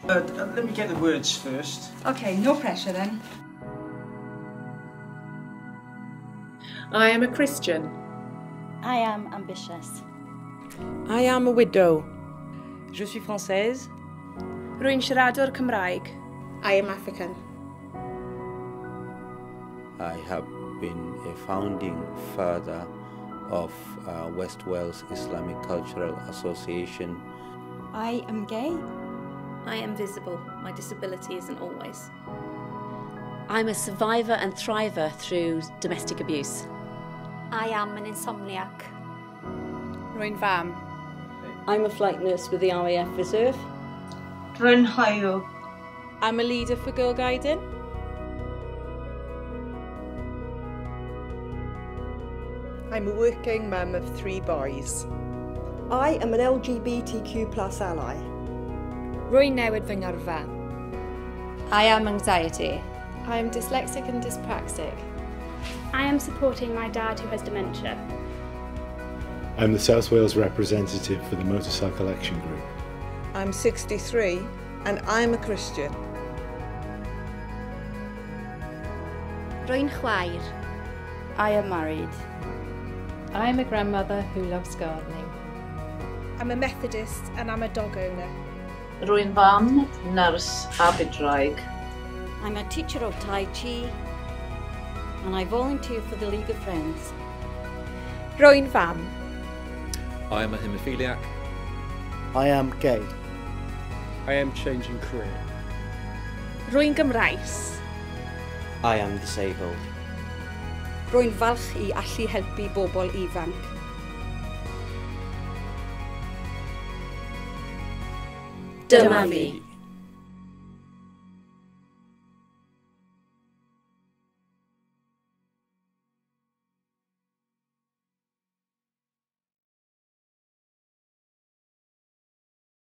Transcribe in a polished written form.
Let me get the words first. Okay, no pressure then. I am a Christian. I am ambitious. I am a widow. Je suis française. Rwy'n siaradwr Cymraeg. I am African. I have been a founding father of West Wales Islamic Cultural Association. I am gay. I am visible. My disability isn't always. I'm a survivor and thriver through domestic abuse. I am an insomniac. Rwy'n fam. I'm a flight nurse with the RAF Reserve. Rwy'n hoyw. I'm a leader for Girl Guiding. I'm a working mum of 3 boys. I am an LGBTQ+ ally. Rwy'n newid fy ngyrfa. I am anxiety. I am dyslexic and dyspraxic. I am supporting my dad who has dementia. I'm the South Wales representative for the Motorcycle Action Group. I'm 63 and I'm a Christian. Rwy'n chwaer. I am married. I am a grandmother who loves gardening. I'm a Methodist and I'm a dog owner. Rwy'n fam, nyrs a bydwraig. I'm a teacher of Tai Chi and I volunteer for the League of Friends. Rwy'n fam. I am a haemophiliac. I am gay. I am changing career. Rwy'n Gymraes. I am disabled. Rwy'n falch I allu helpu bobl ifanc. Dyma fi.